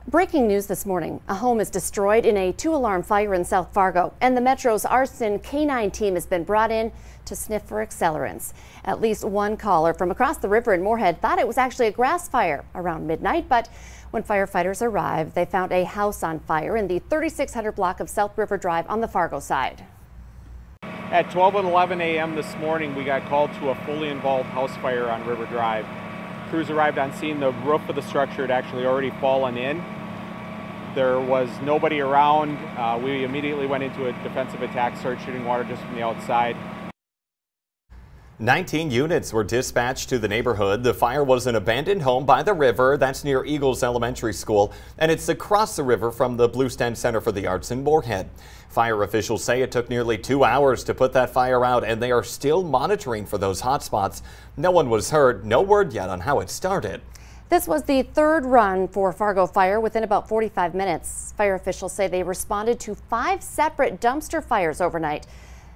Breaking news this morning. A home is destroyed in a 2-alarm fire in South Fargo, and the Metro's arson canine team has been brought in to sniff for accelerants. At least one caller from across the river in Moorhead thought it was actually a grass fire around midnight, but when firefighters arrived, they found a house on fire in the 3600 block of South River Drive on the Fargo side. At 12 and 11 a.m. this morning, we got called to a fully involved house fire on River Drive. Crews arrived on scene. The roof of the structure had actually already fallen in. There was nobody around. We immediately went into a defensive attack, started shooting water just from the outside. 19 units were dispatched to the neighborhood. The fire was an abandoned home by the river. That's near Eagles Elementary School, and it's across the river from the Blue Stand Center for the Arts in Moorhead. Fire officials say it took nearly 2 hours to put that fire out, and they are still monitoring for those hot spots. No one was hurt. No word yet on how it started. This was the third run for Fargo fire within about 45 minutes. Fire officials say they responded to 5 separate dumpster fires overnight.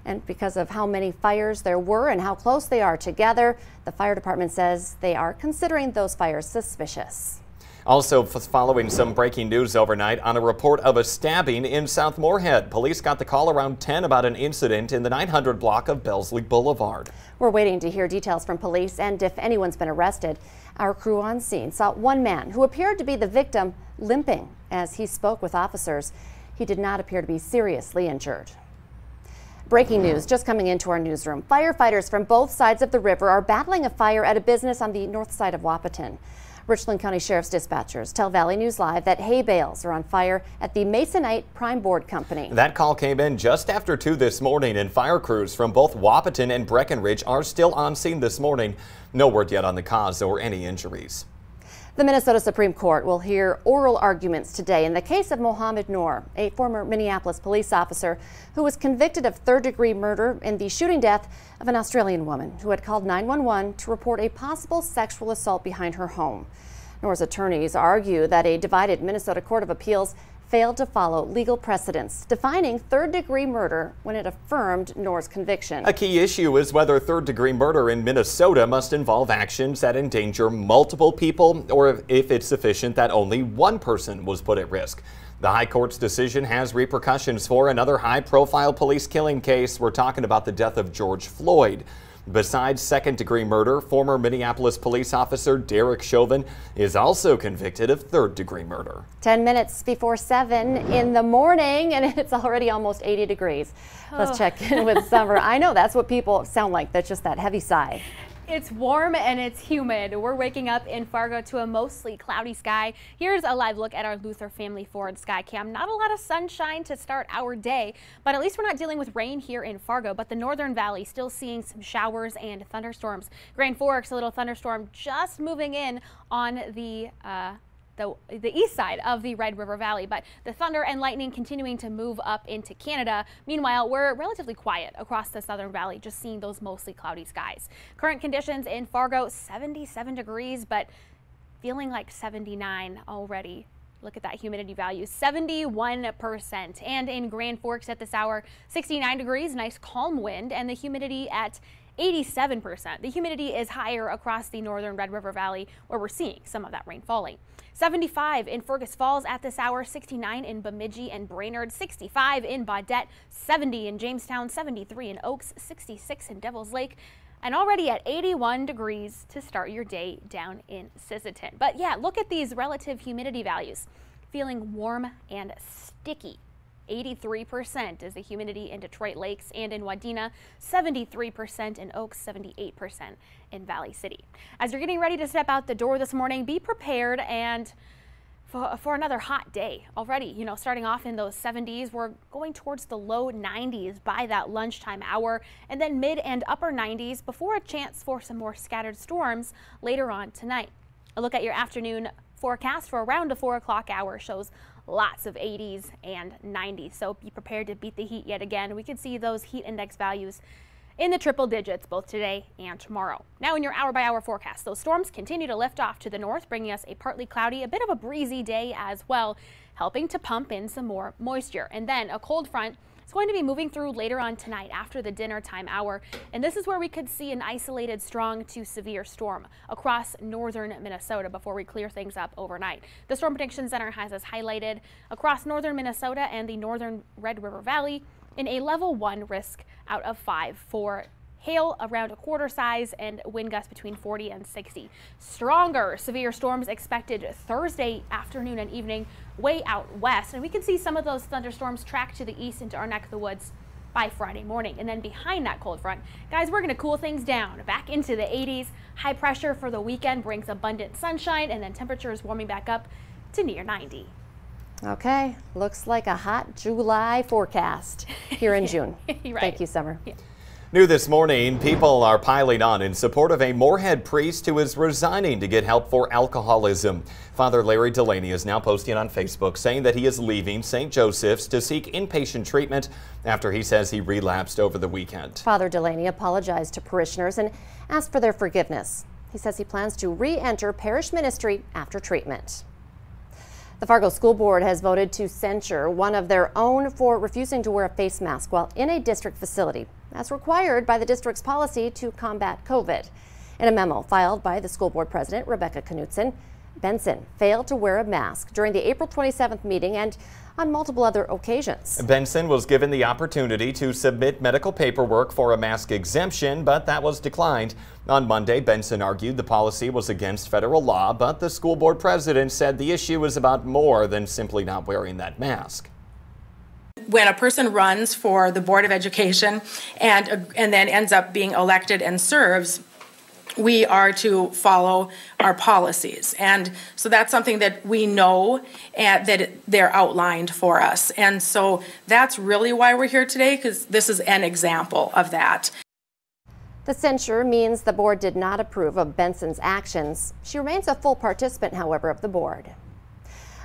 And because of how many fires there were and how close they are together, the fire department says they are considering those fires suspicious. Also following some breaking news overnight on a report of a stabbing in South Moorhead. Police got the call around 10 about an incident in the 900 block of Bellesley Boulevard. We're waiting to hear details from police and if anyone's been arrested. Our crew on scene saw one man who appeared to be the victim limping as he spoke with officers. He did not appear to be seriously injured. Breaking news just coming into our newsroom. Firefighters from both sides of the river are battling a fire at a business on the north side of Wahpeton. Richland County Sheriff's dispatchers tell Valley News Live that hay bales are on fire at the Masonite Prime Board Company. That call came in just after 2 this morning, and fire crews from both Wahpeton and Breckenridge are still on scene this morning. No word yet on the cause or any injuries. The Minnesota Supreme Court will hear oral arguments today in the case of Mohammed Noor, a former Minneapolis police officer who was convicted of third-degree murder in the shooting death of an Australian woman who had called 911 to report a possible sexual assault behind her home. Noor's attorneys argue that a divided Minnesota Court of Appeals failed to follow legal precedents defining third-degree murder when it affirmed Noor's conviction. A key issue is whether third-degree murder in Minnesota must involve actions that endanger multiple people or if it's sufficient that only one person was put at risk. The High Court's decision has repercussions for another high-profile police killing case. We're talking about the death of George Floyd. Besides second-degree murder, former Minneapolis police officer Derek Chauvin is also convicted of third-degree murder. 10 minutes before 7 in the morning, and it's already almost 80 degrees. Let's check in with Summer. I know that's what people sound like. That's just that heavy sigh. It's warm and it's humid. We're waking up in Fargo to a mostly cloudy sky. Here's a live look at our Luther Family Ford sky cam. Not a lot of sunshine to start our day, but at least we're not dealing with rain here in Fargo. But the Northern Valley still seeing some showers and thunderstorms. Grand Forks, a little thunderstorm just moving in on the east side of the Red River Valley, but the thunder and lightning continuing to move up into Canada. Meanwhile, we're relatively quiet across the Southern Valley, just seeing those mostly cloudy skies. Current conditions in Fargo, 77 degrees, but feeling like 79 already. Look at that humidity value, 71%. And in Grand Forks at this hour, 69 degrees, nice calm wind, and the humidity at 87%. The humidity is higher across the northern Red River Valley, where we're seeing some of that rain falling. 75 in Fergus Falls at this hour, 69 in Bemidji and Brainerd, 65 in Baudette, 70 in Jamestown, 73 in Oaks, 66 in Devil's Lake, and already at 81 degrees to start your day down in Sisseton. But yeah, look at these relative humidity values. Feeling warm and sticky. 83% is the humidity in Detroit Lakes and in Wadena, 73% in Oaks, 78% in Valley City. As you're getting ready to step out the door this morning, be prepared and for another hot day already. You know, starting off in those 70s, we're going towards the low 90s by that lunchtime hour, and then mid and upper 90s before a chance for some more scattered storms later on tonight. A look at your afternoon forecast for around the 4 o'clock hour shows lots of 80s and 90s, so be prepared to beat the heat yet again. We could see those heat index values in the triple digits both today and tomorrow. Now in your hour-by-hour forecast, those storms continue to lift off to the north, bringing us a partly cloudy, a bit of a breezy day as well, helping to pump in some more moisture. And then a cold front It's going to be moving through later on tonight after the dinner time hour, and this is where we could see an isolated strong to severe storm across northern Minnesota before we clear things up overnight. The Storm Prediction Center has us highlighted across northern Minnesota and the northern Red River Valley in a level 1 risk out of 5 for hail around a quarter size and wind gusts between 40 and 60. Stronger severe storms expected Thursday afternoon and evening way out west. And we can see some of those thunderstorms track to the east into our neck of the woods by Friday morning. And then behind that cold front, guys, we're going to cool things down back into the 80s. High pressure for the weekend brings abundant sunshine, and then temperatures warming back up to near 90. Okay, looks like a hot July forecast here in June. Right. Thank you, Summer. Yeah. New this morning, people are piling on in support of a Moorhead priest who is resigning to get help for alcoholism. Father Larry Delaney is now posting on Facebook saying that he is leaving St. Joseph's to seek inpatient treatment after he says he relapsed over the weekend. Father Delaney apologized to parishioners and asked for their forgiveness. He says he plans to re-enter parish ministry after treatment. The Fargo School Board has voted to censure one of their own for refusing to wear a face mask while in a district facility, as required by the district's policy to combat COVID. In a memo filed by the school board president, Rebecca Knutson, Benson failed to wear a mask during the April 27th meeting and on multiple other occasions. Benson was given the opportunity to submit medical paperwork for a mask exemption, but that was declined. On Monday, Benson argued the policy was against federal law, but the school board president said the issue is about more than simply not wearing that mask. When a person runs for the Board of Education and then ends up being elected and serves, we are to follow our policies. And so that's something that we know and that they're outlined for us. And so that's really why we're here today, because this is an example of that. The censure means the board did not approve of Benson's actions. She remains a full participant, however, of the board.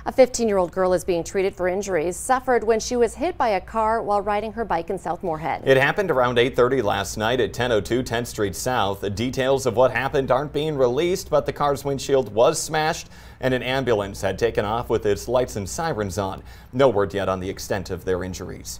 A 15-year-old girl is being treated for injuries suffered when she was hit by a car while riding her bike in South Moorhead. It happened around 8:30 last night at 1002 10th Street South. The details of what happened aren't being released, but the car's windshield was smashed and an ambulance had taken off with its lights and sirens on. No word yet on the extent of their injuries.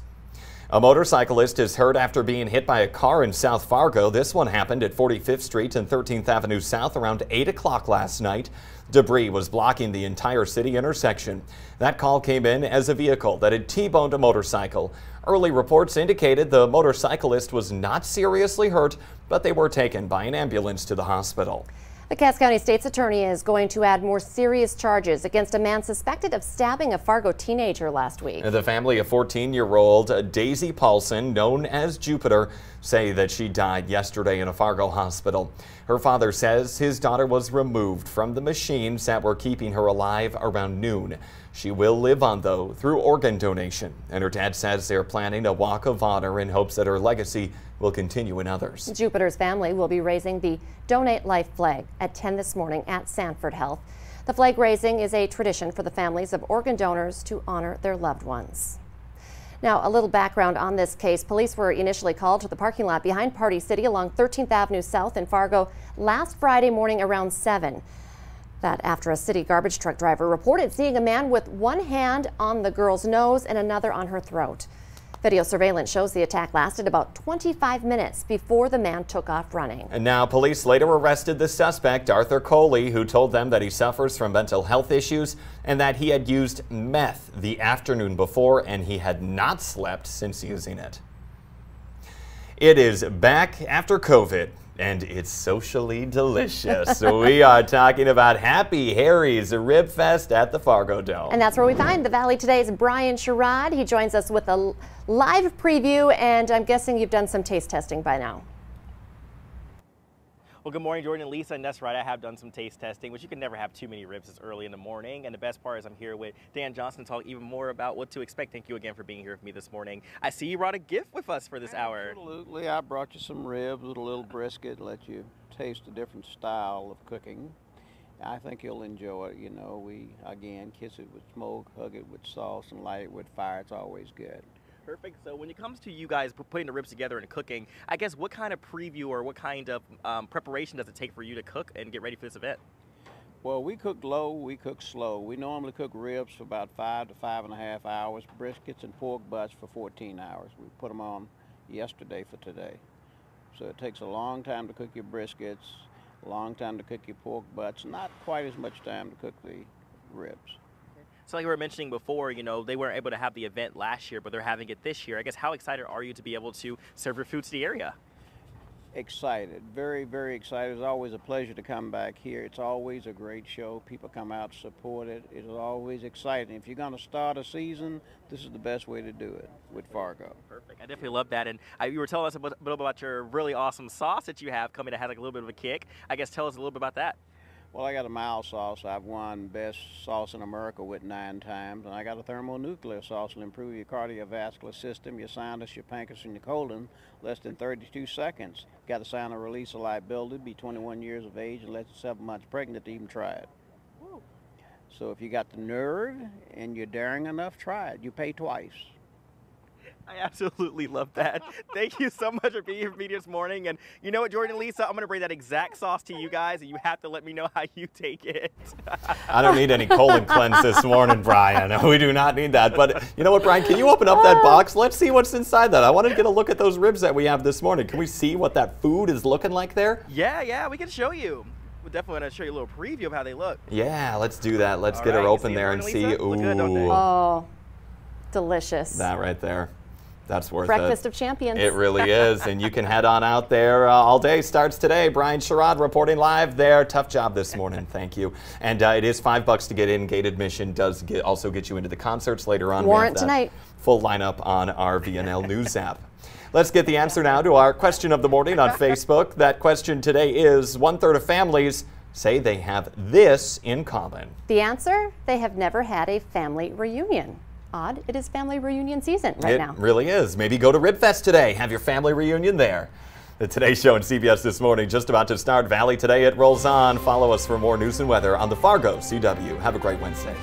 A motorcyclist is hurt after being hit by a car in South Fargo. This one happened at 45th Street and 13th Avenue South around 8 o'clock last night. Debris was blocking the entire city intersection. That call came in as a vehicle that had T-boned a motorcycle. Early reports indicated the motorcyclist was not seriously hurt, but they were taken by an ambulance to the hospital. The Cass County State's Attorney is going to add more serious charges against a man suspected of stabbing a Fargo teenager last week. The family of 14-year-old Daisy Paulson, known as Jupiter, say that she died yesterday in a Fargo hospital. Her father says his daughter was removed from the machines that were keeping her alive around noon. She will live on, though, through organ donation. And her dad says they're planning a walk of honor in hopes that her legacy will continue in others. Jupiter's family will be raising the Donate Life flag at 10 this morning at Sanford Health. The flag raising is a tradition for the families of organ donors to honor their loved ones. Now, a little background on this case. Police were initially called to the parking lot behind Party City along 13th Avenue South in Fargo last Friday morning around 7. That after a city garbage truck driver reported seeing a man with one hand on the girl's nose and another on her throat. Video surveillance shows the attack lasted about 25 minutes before the man took off running. And now police later arrested the suspect, Arthur Coley, who told them that he suffers from mental health issues and that he had used meth the afternoon before and he had not slept since using it. It is back after COVID. And it's socially delicious. So we are talking about Happy Harry's Rib Fest at the Fargo Dome. And that's where we find the Valley Today's Brian Sherrod. He joins us with a live preview, and I'm guessing you've done some taste testing by now. Well, good morning, Jordan and Lisa, and that's right, I have done some taste testing, which you can never have too many ribs this early in the morning. And the best part is I'm here with Dan Johnson to talk even more about what to expect. Thank you again for being here with me this morning. I see you brought a gift with us for this hour. Absolutely. I brought you some ribs with a little brisket, let you taste a different style of cooking. I think you'll enjoy it. You know, we, again, kiss it with smoke, hug it with sauce, and light it with fire. It's always good. Perfect. So when it comes to you guys putting the ribs together and cooking, I guess what kind of preview or what kind of preparation does it take for you to cook and get ready for this event? Well, we cook low, we cook slow. We normally cook ribs for about 5 to 5.5 hours, briskets and pork butts for 14 hours. We put them on yesterday for today. So it takes a long time to cook your briskets, a long time to cook your pork butts, not quite as much time to cook the ribs. So like we were mentioning before, you know, they weren't able to have the event last year, but they're having it this year. I guess how excited are you to be able to serve your food to the area? Excited, very, very excited. It's always a pleasure to come back here. It's always a great show. People come out to support it. It's always exciting. If you're going to start a season, this is the best way to do it with Fargo. Perfect. I definitely love that. And you were telling us a bit about your really awesome sauce that you have coming that has like a little bit of a kick. I guess tell us a little bit about that. Well, I got a mild sauce. I've won best sauce in America with 9 times. And I got a thermonuclear sauce to improve your cardiovascular system, your sinus, your pancreas, and your colon, less than 32 seconds. Got a sign of release of liability, be 21 years of age and less than 7 months pregnant to even try it. Woo. So if you got the nerve and you're daring enough, try it. You pay twice. I absolutely love that. Thank you so much for being here with me this morning. And you know what, Jordan and Lisa, I'm going to bring that exact sauce to you guys, and you have to let me know how you take it. I don't need any colon cleanse this morning, Brian. We do not need that. But you know what, Brian, can you open up that box? Let's see what's inside that. I wanted to get a look at those ribs that we have this morning. Can we see what that food is looking like there? Yeah, we can show you. We're definitely going to show you a little preview of how they look. Yeah, let's do that. Let's get her open there and see. Ooh. Look good, don't they? Oh, delicious. That right there. That's worth Breakfast of champions. It really is, and you can head on out there. All day starts today. Brian Sherrod reporting live there. Tough job this morning, thank you. And it is $5 to get in. Gate admission does also get you into the concerts later on. Warrant tonight. Full lineup on our VNL News app. Let's get the answer now to our question of the morning on Facebook. That question today is: 1/3 of families say they have this in common. The answer: they have never had a family reunion. Odd, it is family reunion season right now. It really is. Maybe go to Ribfest today. Have your family reunion there. The Today Show on CBS This Morning just about to start. Valley Today, it rolls on. Follow us for more news and weather on the Fargo CW. Have a great Wednesday.